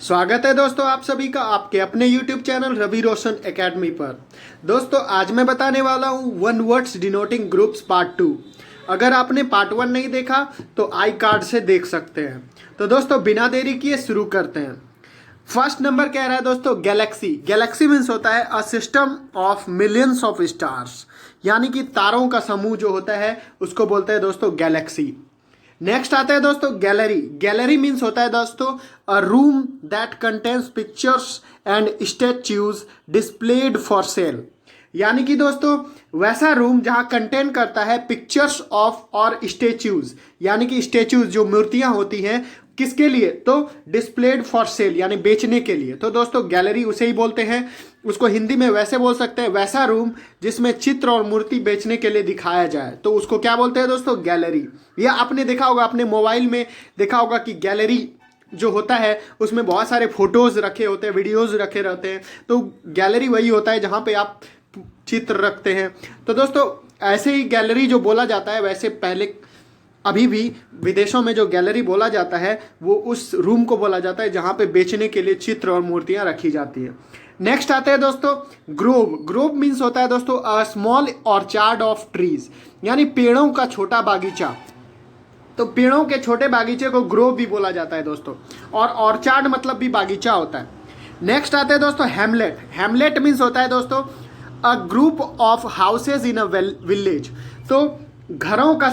स्वागत है दोस्तों आप सभी का आपके अपने YouTube channel Ravi Roshan academy पर। दोस्तों आज मैं बताने वाला हूँ one words denoting groups part 2। अगर आपने पार्ट 1 नहीं देखा तो आई कार्ड से देख सकते हैं। तो दोस्तों बिना देरी किए शुरू करते हैं। फर्स्ट नंबर कह रहा है दोस्तों गैलेक्सी। गैलेक्सी मीन्स होता है a system of millions of stars, यानी कि तारों का समूह जो होता है उसको बोलते हैं दोस्तों गैलेक्सी। नेक्स्ट आता है दोस्तों गैलरी। गैलरी मीन्स होता है दोस्तों अ room that contains pictures and statues displayed for sale, यानी कि दोस्तों वैसा रूम जहां कंटेन करता है पिक्चर्स ऑफ और स्टैच्यूज, यानी कि स्टैच्यूज जो मूर्तियां होती हैं किसके लिए, तो डिस्प्लेड फॉर सेल यानी बेचने के लिए। तो दोस्तों गैलरी उसे ही बोलते हैं। उसको हिंदी में वैसे बोल सकते हैं वैसा रूम जिसमें चित्र और मूर्ति बेचने के लिए दिखाया जाए, तो उसको क्या बोलते हैं दोस्तों गैलरी। या आपने देखा होगा, अपने मोबाइल में देखा होगा कि गैलरी जो होता है उसमें बहुत सारे फोटोज रखे होते हैं, वीडियोज रखे रहते हैं। तो गैलरी वही होता है जहाँ पे आप चित्र रखते हैं। तो दोस्तों ऐसे ही गैलरी जो बोला जाता है, वैसे पहले अभी भी विदेशों में जो गैलरी बोला जाता है वो उस रूम को बोला जाता है जहाँ पे बेचने के लिए चित्र और मूर्तियाँ रखी जाती है। नेक्स्ट आते हैं दोस्तों ग्रोव। ग्रोव मीन्स होता है दोस्तों a small orchard of trees, यानी पेड़ों का छोटा बागीचा। तो पेड़ों के छोटे बागीचे को ग्रोव भी बोला जाता है दोस्तों, और ऑर्चार्ड मतलब भी बागीचा होता है। नेक्स्ट आते हैं दोस्तों हैमलेट। हैमलेट मीन्स होता है दोस्तों अ group of houses in a village. तो घरों का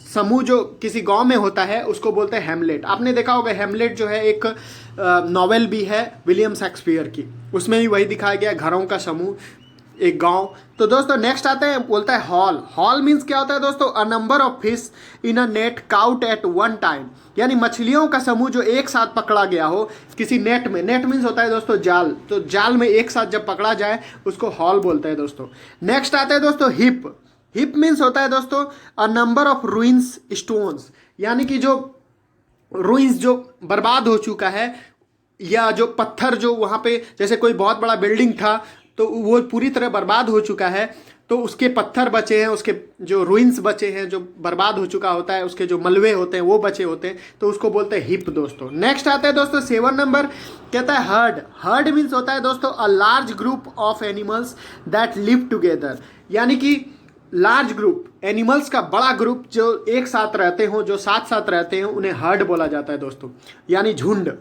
समूह जो किसी गांव में होता है उसको बोलते हैं हैमलेट। आपने देखा होगा हैमलेट जो है एक नॉवेल भी है विलियम शेक्सपियर की, उसमें भी वही दिखाया गया घरों का समूह, एक गांव। तो दोस्तों नेक्स्ट आता है बोलता है हॉल। हॉल मीन्स क्या होता है दोस्तों a number of fish in a net caught at one time, यानी मछलियों का समूह जो एक साथ पकड़ा गया हो किसी नेट में। नेट मीन्स होता है दोस्तों जाल, तो जाल में एक साथ जब पकड़ा जाए उसको हॉल बोलते हैं दोस्तों। नेक्स्ट आता है दोस्तों हिप। हिप मीन्स होता है दोस्तों a number of ruins stones, यानी कि जो रुइंस जो बर्बाद हो चुका है, या जो पत्थर जो वहाँ पे जैसे कोई बहुत बड़ा बिल्डिंग था तो वो पूरी तरह बर्बाद हो चुका है, तो उसके पत्थर बचे हैं, उसके जो रुइंस बचे हैं, जो बर्बाद हो चुका होता है उसके जो मलबे होते हैं वो बचे होते हैं, तो उसको बोलते हैं हिप दोस्तों। नेक्स्ट आता है दोस्तों 7 नंबर कहता है हर्ड। हर्ड मीन्स होता है दोस्तों a large group of animals that live together, यानी कि लार्ज ग्रुप एनिमल्स का बड़ा ग्रुप जो एक साथ रहते हो, जो साथ साथ रहते हैं, उन्हें हर्ड बोला जाता है दोस्तों, यानी झुंड।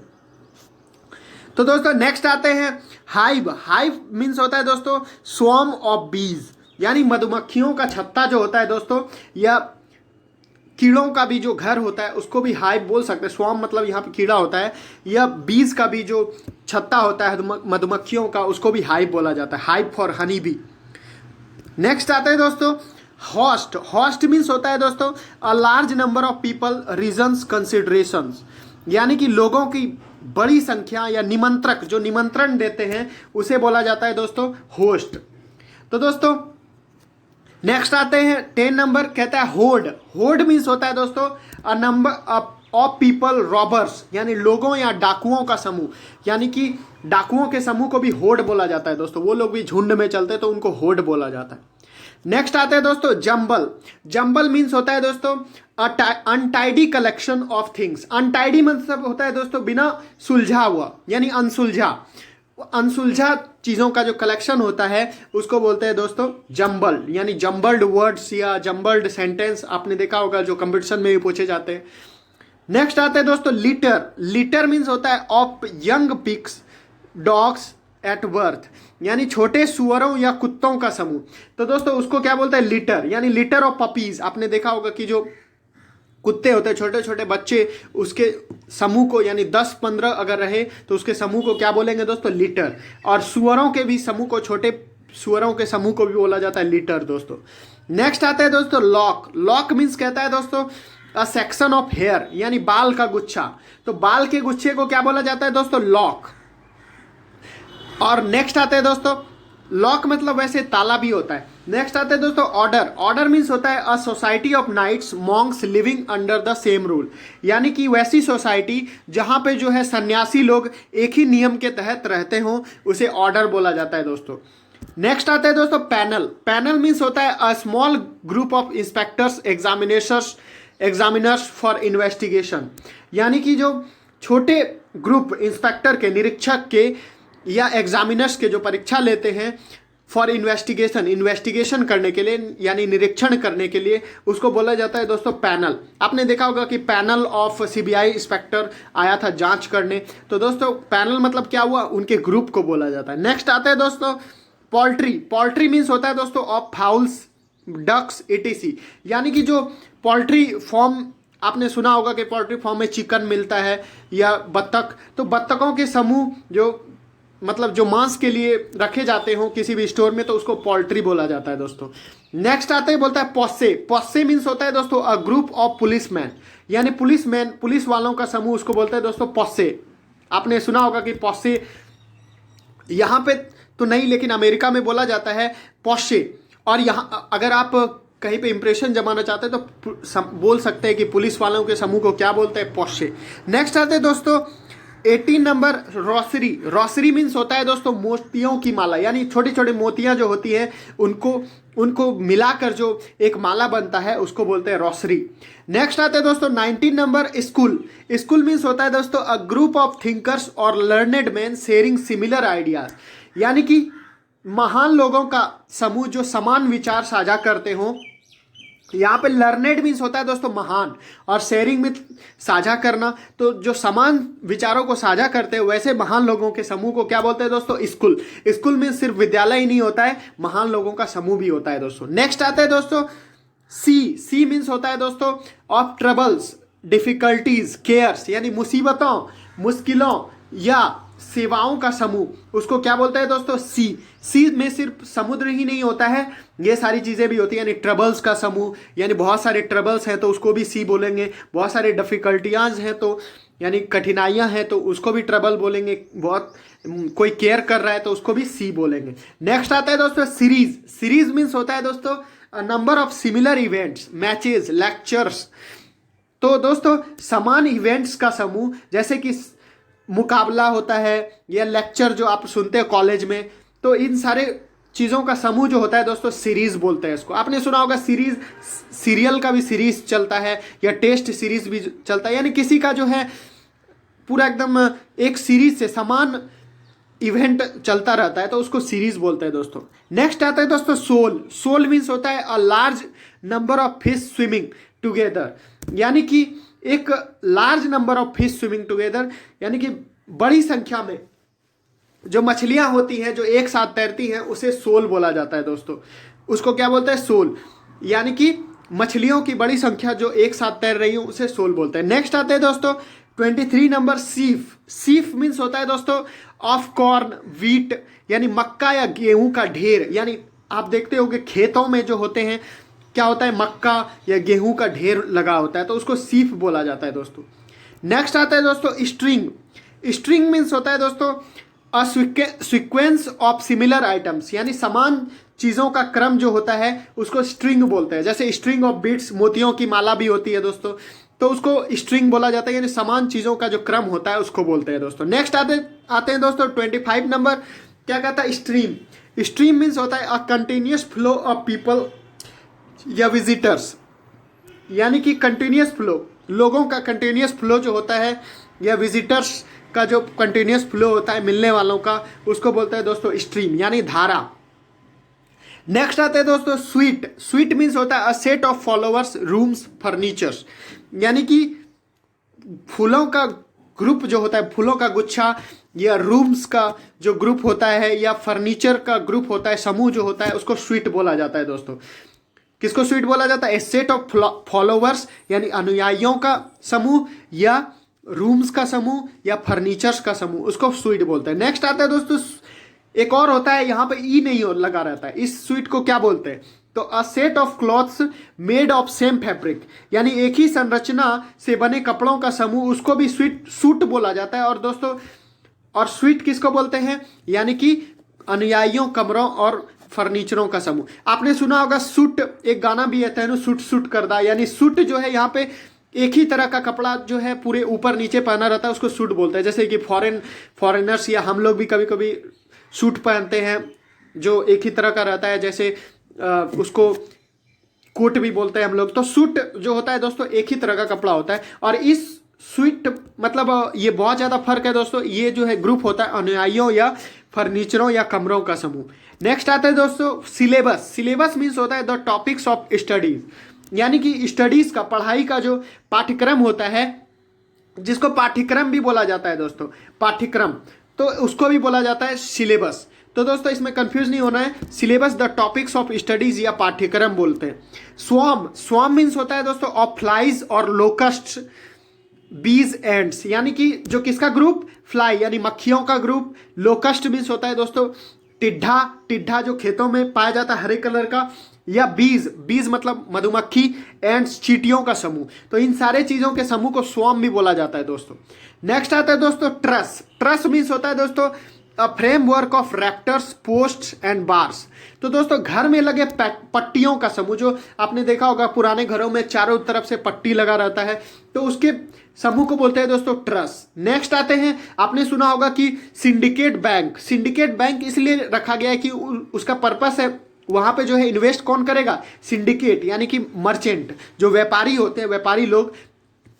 तो दोस्तों नेक्स्ट आते हैं हाइव। हाइव मीन्स होता है दोस्तों स्वॉर्म ऑफ बीज, यानी मधुमक्खियों का छत्ता जो होता है दोस्तों, या कीड़ों का भी जो घर होता है उसको भी हाइव बोल सकते हैं। स्वॉर्म मतलब यहाँ पे कीड़ा होता है, या बीज का भी जो छत्ता होता है मधुमक्खियों का उसको भी हाइव बोला जाता है, hive for honey bee. Next आता है दोस्तों होस्ट। होस्ट मीन्स होता है दोस्तों a large number of people regions considerations, यानी कि लोगों की बड़ी संख्या या निमंत्रक जो निमंत्रण देते हैं उसे बोला जाता है दोस्तों होस्ट। तो दोस्तों नेक्स्ट आते हैं 10 नंबर कहता है होर्ड। होर्ड मीन्स होता है दोस्तों a number of people robbers, यानी लोगों या डाकुओं का समूह, यानी कि डाकुओं के समूह को भी होर्ड बोला जाता है दोस्तों। वो लोग भी झुंड में चलते हैं तो उनको होर्ड बोला जाता है। नेक्स्ट आते हैं दोस्तों जंबल। जंबल मीन्स होता है दोस्तों untidy collection of things. Untidy मतलब होता है दोस्तों बिना सुलझा हुआ, यानी अनसुलझा चीज़ों का जो कलेक्शन होता है उसको बोलते हैं दोस्तों जंबल, यानी जंबल्ड वर्ड्स या जंबल्ड सेंटेंस। आपने देखा होगा जो कंपटीशन में भी पूछे जाते हैं। नेक्स्ट आता है दोस्तों लिटर। लिटर मीन्स होता है of young pigs dogs at birth, यानी छोटे सुअरों या कुत्तों का समूह। तो दोस्तों उसको क्या बोलते हैं लिटर, यानी लिटर ऑफ पपीज। आपने देखा होगा कि जो कुत्ते होते हैं छोटे छोटे बच्चे, उसके समूह को, यानी 10-15 अगर रहे तो उसके समूह को क्या बोलेंगे दोस्तों लिटर। और सुअरों के भी समूह को, छोटे सुअरों के समूह को भी बोला जाता है लिटर दोस्तों। नेक्स्ट आता है दोस्तों लॉक। लॉक मीन्स कहता है दोस्तों अ सेक्शन ऑफ हेयर, यानी बाल का गुच्छा। तो बाल के गुच्छे को क्या बोला जाता है दोस्तों लॉक। और नेक्स्ट आते हैं दोस्तों लॉक मतलब वैसे ताला भी होता है। नेक्स्ट आते हैं दोस्तों ऑर्डर। ऑर्डर मीन्स होता है a society of knights monks living under the same rule, यानी कि वैसी सोसाइटी जहां पे जो है सन्यासी लोग एक ही नियम के तहत रहते हों उसे ऑर्डर बोला जाता है दोस्तों। नेक्स्ट आता है दोस्तों पैनल। पैनल मीन्स होता है a small group of inspectors examiners for investigation, यानी कि जो छोटे ग्रुप इंस्पेक्टर के, निरीक्षक के या एग्जामिनर्स के जो परीक्षा लेते हैं फॉर इन्वेस्टिगेशन करने के लिए, यानी निरीक्षण करने के लिए, उसको बोला जाता है दोस्तों पैनल। आपने देखा होगा कि पैनल ऑफ सीबीआई इंस्पेक्टर आया था जांच करने, तो दोस्तों पैनल मतलब क्या हुआ, उनके ग्रुप को बोला जाता है। नेक्स्ट आता है दोस्तों पोल्ट्री मीन्स होता है दोस्तों ऑफ फाउल्स, डक्स इटीसी, यानी कि जो पोल्ट्री फॉर्म, आपने सुना होगा कि पोल्ट्री फॉर्म में चिकन मिलता है या बत्तख, तो बत्तखों के समूह जो मतलब जो मांस के लिए रखे जाते हो किसी भी स्टोर में, तो उसको पोल्ट्री बोला जाता है दोस्तों। नेक्स्ट आता है बोलता है पोस्से मीन्स होता है दोस्तों अ ग्रुप ऑफ पुलिसमैन, यानी पुलिस वालों का समूह, उसको बोलते हैं दोस्तों पोस्से। आपने सुना होगा कि पोस्से यहाँ पे तो नहीं, लेकिन अमेरिका में बोला जाता है पोस्से। और यहाँ अगर आप कहीं पे इंप्रेशन जमाना चाहते हैं तो बोल सकते हैं कि पुलिस वालों के समूह को क्या बोलते हैं, पोस्से। नेक्स्ट आते हैं दोस्तों 18 नंबर रोसरी मीन्स होता है दोस्तों मोतियों की माला, यानी छोटी छोटी मोतियां जो होती हैं उनको मिलाकर जो एक माला बनता है उसको बोलते हैं रोसरी। नेक्स्ट आते हैं दोस्तों 19 नंबर स्कूल मीन्स होता है दोस्तों अ ग्रुप ऑफ थिंकर्स और learned man sharing similar ideas, यानी कि महान लोगों का समूह जो समान विचार साझा करते हों। यहाँ पे लर्नेड मीन्स होता है दोस्तों महान, और शेयरिंग में साझा करना, तो जो समान विचारों को साझा करते हैं वैसे महान लोगों के समूह को क्या बोलते हैं दोस्तों, स्कूल में सिर्फ विद्यालय ही नहीं होता है, महान लोगों का समूह भी होता है दोस्तों। नेक्स्ट आता है दोस्तों सी मीन्स होता है दोस्तों ऑफ ट्रबल्स, डिफिकल्टीज, केयर्स, यानी मुसीबतों, मुश्किलों या सेवाओं का समूह, उसको क्या बोलते हैं दोस्तों, सी में सिर्फ समुद्र ही नहीं होता है, ये सारी चीजें भी होती है, यानी ट्रबल्स का समूह, यानी बहुत सारे ट्रबल्स हैं तो उसको भी सी बोलेंगे, बहुत सारे डिफिकल्टियाज हैं तो यानी कठिनाइयां हैं तो उसको भी ट्रबल बोलेंगे, बहुत कोई केयर कर रहा है तो उसको भी सी बोलेंगे। नेक्स्ट आता है दोस्तों सीरीज मीन्स होता है दोस्तों number of similar events, matches, lectures, तो दोस्तों समान इवेंट्स का समूह, जैसे कि मुकाबला होता है या लेक्चर जो आप सुनते हैं कॉलेज में, तो इन सारे चीज़ों का समूह जो होता है दोस्तों सीरीज बोलते हैं इसको। आपने सुना होगा सीरियल का भी सीरीज चलता है या टेस्ट सीरीज भी चलता है, यानी किसी का जो है पूरा एकदम एक सीरीज से समान इवेंट चलता रहता है तो उसको सीरीज बोलते हैं दोस्तों। नेक्स्ट आता है दोस्तों सोल मीन्स होता है अ large number of fish swimming together, यानी कि एक large number of fish swimming together, यानी कि बड़ी संख्या में जो मछलियां होती हैं जो एक साथ तैरती हैं उसे सोल बोला जाता है दोस्तों। उसको क्या बोलते हैं, सोल, यानी कि मछलियों की बड़ी संख्या जो एक साथ तैर रही हो उसे सोल बोलते हैं। नेक्स्ट आते हैं दोस्तों 23 नंबर सीफ मीन्स होता है दोस्तों ऑफ कॉर्न, व्हीट, यानी मक्का या गेहूं का ढेर, यानी आप देखते हो कि खेतों में जो होते हैं क्या होता है, मक्का या गेहूं का ढेर लगा होता है तो उसको सीफ बोला जाता है दोस्तों। नेक्स्ट आता है दोस्तों स्ट्रिंग मीन्स होता है दोस्तों a sequence of similar items, यानी समान चीज़ों का क्रम जो होता है उसको स्ट्रिंग बोलते हैं। जैसे स्ट्रिंग ऑफ बीट्स, मोतियों की माला भी होती है दोस्तों, तो उसको स्ट्रिंग बोला जाता है, यानी समान चीज़ों का जो क्रम होता है उसको बोलते हैं दोस्तों। नेक्स्ट आते हैं दोस्तों 25 नंबर, क्या कहता है, स्ट्रीम मीन्स होता है a continuous flow of people या विजिटर्स, यानी कि कंटिन्यूस फ्लो, लोगों का कंटिन्यूस फ्लो जो होता है या विजिटर्स का जो कंटिन्यूस फ्लो होता है मिलने वालों का, उसको बोलते हैं दोस्तों स्ट्रीम, यानी धारा। नेक्स्ट आते हैं दोस्तों स्वीट मीन्स होता है a set of followers, rooms, furnitures, यानी कि फूलों का ग्रुप जो होता है, फूलों का गुच्छा या रूम्स का जो ग्रुप होता है या फर्नीचर का ग्रुप होता है, समूह जो होता है उसको स्वीट बोला जाता है दोस्तों। किसको स्वीट बोला जाता है, ए सेट ऑफ फॉलोवर्स, यानी अनुयायियों का समूह या रूम्स का समूह या फर्नीचर्स का समूह, उसको स्वीट बोलते हैं। नेक्स्ट आता है दोस्तों एक और होता है, यहाँ पे ई नहीं लगा रहता है, इस स्वीट को क्या बोलते हैं, तो a set of clothes made of same fabric, यानी एक ही संरचना से बने कपड़ों का समूह, उसको भी सूट बोला जाता है। और दोस्तों और स्वीट किसको बोलते हैं, यानी कि अनुयायियों, कमरों और फर्नीचरों का समूह। आपने सुना होगा सूट, एक गाना भी है तेनू सूट करदा, यानी सूट जो है यहाँ पे एक ही तरह का कपड़ा जो है पूरे ऊपर नीचे पहना रहता है उसको सूट बोलते हैं। जैसे कि फॉरेनर्स या हम लोग भी कभी कभी सूट पहनते हैं जो एक ही तरह का रहता है, जैसे उसको कोट भी बोलते हैं हम लोग। तो सूट जो होता है दोस्तों एक ही तरह का कपड़ा होता है, और इस स्वीट मतलब ये बहुत ज़्यादा फर्क है दोस्तों। ये जो है ग्रुप होता है अनुयायियों या फर्नीचरों या कमरों का समूह। नेक्स्ट आता है दोस्तों सिलेबस। सिलेबस मीन्स होता है द टॉपिक्स ऑफ स्टडीज, यानी कि स्टडीज का, पढ़ाई का जो पाठ्यक्रम होता है, जिसको पाठ्यक्रम भी बोला जाता है दोस्तों, पाठ्यक्रम, तो उसको भी बोला जाता है सिलेबस। तो दोस्तों इसमें कंफ्यूज नहीं होना है, syllabus the topics of studies या पाठ्यक्रम बोलते हैं। स्वार्म, स्वार्म मीन्स होता है दोस्तों ऑफ फ्लाइज और लोकस्ट, बीज एंड्स, यानी कि जो किसका ग्रुप, फ्लाई यानी मक्खियों का ग्रुप। लोकस्ट मीन्स होता है दोस्तों टिड्ढा, टिड्ढा जो खेतों में पाया जाता है हरे कलर का, या बीज, बीज मतलब मधुमक्खी, एंड्स चींटियों का समूह। तो इन सारे चीजों के समूह को स्वार्म भी बोला जाता है दोस्तों। नेक्स्ट आता है दोस्तों ट्रस। ट्रस मीन्स होता है दोस्तों a framework of raptors, post and bars. तो दोस्तों घर में लगे पट्टियों का समूह, जो आपने देखा होगा पुराने घरों में चारों तरफ से पट्टी लगा रहता है, तो उसके समूह को बोलते हैं दोस्तों ट्रस। नेक्स्ट आते हैं, आपने सुना होगा कि सिंडिकेट बैंक। सिंडिकेट बैंक इसलिए रखा गया है कि उसका पर्पस है, वहां पे जो है इन्वेस्ट कौन करेगा, सिंडिकेट यानी कि मर्चेंट, जो व्यापारी होते हैं, व्यापारी लोग।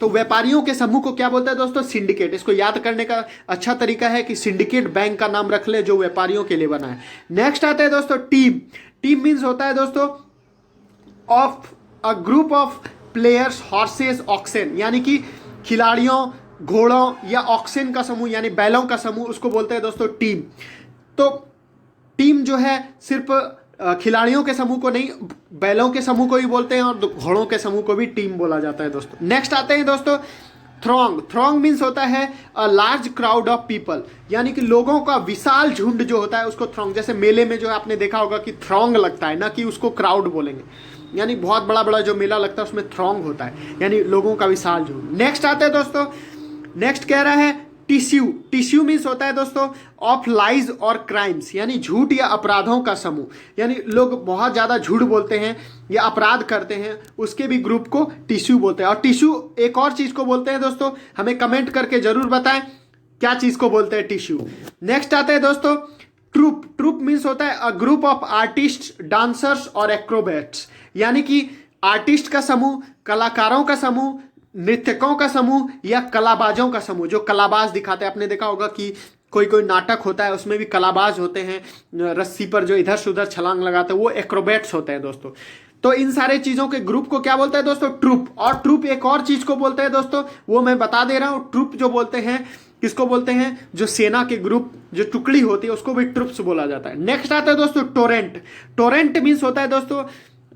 तो व्यापारियों के समूह को क्या बोलते हैं दोस्तों, सिंडिकेट। इसको याद करने का अच्छा तरीका है कि सिंडिकेट बैंक का नाम रख ले, जो व्यापारियों के लिए बना है। नेक्स्ट आता है दोस्तों टीम। टीम मीन्स होता है दोस्तों of a group of players, horses, oxen, यानी कि खिलाड़ियों, घोड़ों या ऑक्सेन का समूह यानी बैलों का समूह, उसको बोलते हैं दोस्तों टीम। तो टीम जो है सिर्फ खिलाड़ियों के समूह को नहीं, बैलों के समूह को भी बोलते हैं, और घोड़ों के समूह को भी टीम बोला जाता है दोस्तों। नेक्स्ट आते हैं दोस्तों थ्रॉन्ग। थ्रॉन्ग मीन्स होता है a large crowd of people, यानी कि लोगों का विशाल झुंड जो होता है उसको थ्रॉन्ग। जैसे मेले में जो आपने देखा होगा कि थ्रॉन्ग लगता है, ना कि उसको क्राउड बोलेंगे, यानी बहुत बड़ा बड़ा जो मेला लगता है उसमें थ्रॉन्ग होता है, यानी लोगों का विशाल झुंड। नेक्स्ट आते हैं दोस्तों, नेक्स्ट कह रहा है टिश्यू। टिश्यू मीन्स होता है दोस्तों ऑफ लाइज और क्राइम्स, यानी झूठ या अपराधों का समूह, यानी लोग बहुत ज़्यादा झूठ बोलते हैं या अपराध करते हैं, उसके भी ग्रुप को टिश्यू बोलते हैं। और टिश्यू एक और चीज़ को बोलते हैं दोस्तों, हमें कमेंट करके जरूर बताएं क्या चीज़ को बोलते हैं टिश्यू। नेक्स्ट आते हैं दोस्तों ट्रूप। ट्रूप मीन्स होता है अ ग्रुप ऑफ आर्टिस्ट, डांसर्स और एक्रोबैट्स, यानी कि आर्टिस्ट का समूह, कलाकारों का समूह, नृत्यकों का समूह या कलाबाजों का समूह, जो कलाबाज दिखाते हैं। आपने देखा होगा कि कोई कोई नाटक होता है उसमें भी कलाबाज होते हैं, रस्सी पर जो इधर से उधर छलांग लगाते हैं, वो एक्रोबैट्स होते हैं दोस्तों। तो इन सारे चीज़ों के ग्रुप को क्या बोलते हैं दोस्तों, ट्रूप। और ट्रूप एक और चीज़ को बोलते हैं दोस्तों, वो मैं बता दे रहा हूँ। ट्रूप जो बोलते हैं किसको बोलते हैं, जो सेना के ग्रुप, जो टुकड़ी होती है, उसको भी ट्रूप्स बोला जाता है। नेक्स्ट आता है दोस्तों टोरेंट। टोरेंट मीन्स होता है दोस्तों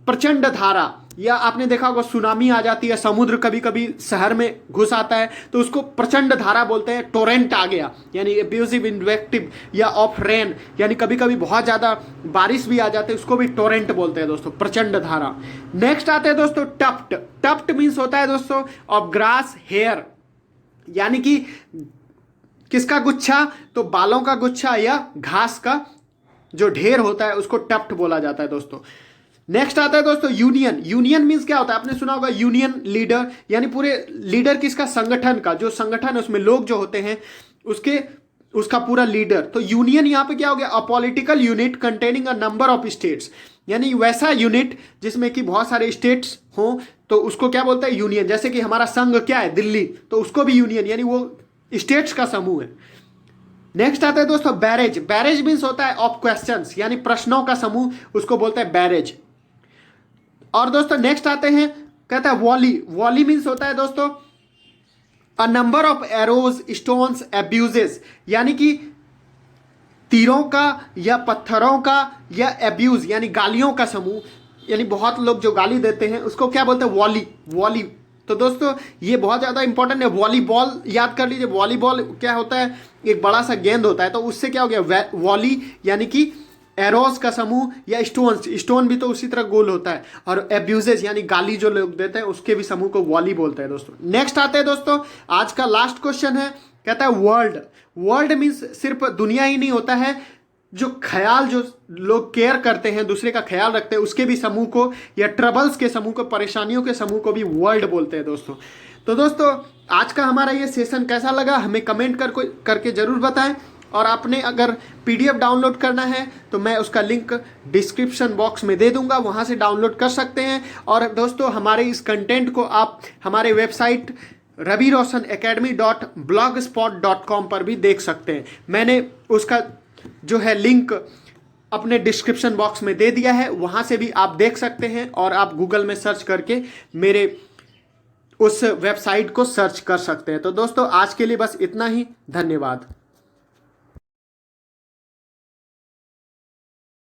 प्रचंड धारा, या आपने देखा होगा सुनामी आ जाती है, समुद्र कभी कभी शहर में घुस आता है, तो उसको प्रचंड धारा बोलते हैं। टोरेंट आ गया यानी एब्यूजिव इन्वेक्टिव या ऑफ रेन, यानी कभी कभी बहुत ज़्यादा बारिश भी आ जाती है, उसको भी टोरेंट बोलते हैं दोस्तों, प्रचंड धारा। नेक्स्ट आते हैं दोस्तों टफ्ट। टफ्ट मीन्स होता है दोस्तों ऑफ ग्रास, हेयर, यानी कि किसका गुच्छा, तो बालों का गुच्छा या घास का जो ढेर होता है उसको टफ्ट बोला जाता है दोस्तों। नेक्स्ट आता है दोस्तों यूनियन। यूनियन मीन्स क्या होता है, आपने सुना होगा यूनियन लीडर, यानी पूरे लीडर किसका, संगठन का, जो संगठन है उसमें लोग जो होते हैं उसका पूरा लीडर। तो यूनियन यहाँ पे क्या हो गया, a political unit containing a number of states, यानी वैसा यूनिट जिसमें कि बहुत सारे स्टेट्स हों, तो उसको क्या बोलते हैं यूनियन। जैसे कि हमारा संघ क्या है, दिल्ली, तो उसको भी यूनियन, यानी वो स्टेट्स का समूह है। नेक्स्ट आता है दोस्तों बैरेज। बैरेज मीन्स होता है ऑफ क्वेश्चंस, यानी प्रश्नों का समूह, उसको बोलते हैं बैरेज। और दोस्तों नेक्स्ट आते हैं, कहता है वॉली। वॉली मीन्स होता है दोस्तों a number of arrows, stones, abuses, यानी कि तीरों का या पत्थरों का या एब्यूज यानी गालियों का समूह, यानी बहुत लोग जो गाली देते हैं उसको क्या बोलते हैं, वॉली। वॉली। तो दोस्तों ये बहुत ज़्यादा इंपॉर्टेंट है। वॉलीबॉल याद कर लीजिए। वॉलीबॉल क्या होता है, एक बड़ा सा गेंद होता है, तो उससे क्या हो गया, वॉली, यानी कि एरोस का समूह या स्टोन्स, स्टोन भी तो उसी तरह गोल होता है, और एब्यूजेस यानी गाली जो लोग देते हैं उसके भी समूह को वॉली बोलते हैं दोस्तों। नेक्स्ट आते हैं दोस्तों, आज का लास्ट क्वेश्चन है, कहता है वर्ल्ड। वर्ल्ड मीन्स सिर्फ दुनिया ही नहीं होता है, जो ख्याल, जो लोग केयर करते हैं, दूसरे का ख्याल रखते हैं, उसके भी समूह को, या ट्रबल्स के समूह को, परेशानियों के समूह को भी वर्ल्ड बोलते हैं दोस्तों। तो दोस्तों आज का हमारा ये सेशन कैसा लगा हमें कमेंट करके जरूर बताएं। और आपने अगर PDF डाउनलोड करना है तो मैं उसका लिंक डिस्क्रिप्शन बॉक्स में दे दूंगा, वहां से डाउनलोड कर सकते हैं। और दोस्तों हमारे इस कंटेंट को आप हमारे वेबसाइट ravirosanacademy.blogspot.com पर भी देख सकते हैं। मैंने उसका जो है लिंक अपने डिस्क्रिप्शन बॉक्स में दे दिया है, वहाँ से भी आप देख सकते हैं और आप गूगल में सर्च करके मेरे उस वेबसाइट को सर्च कर सकते हैं। तो दोस्तों आज के लिए बस इतना ही, धन्यवाद।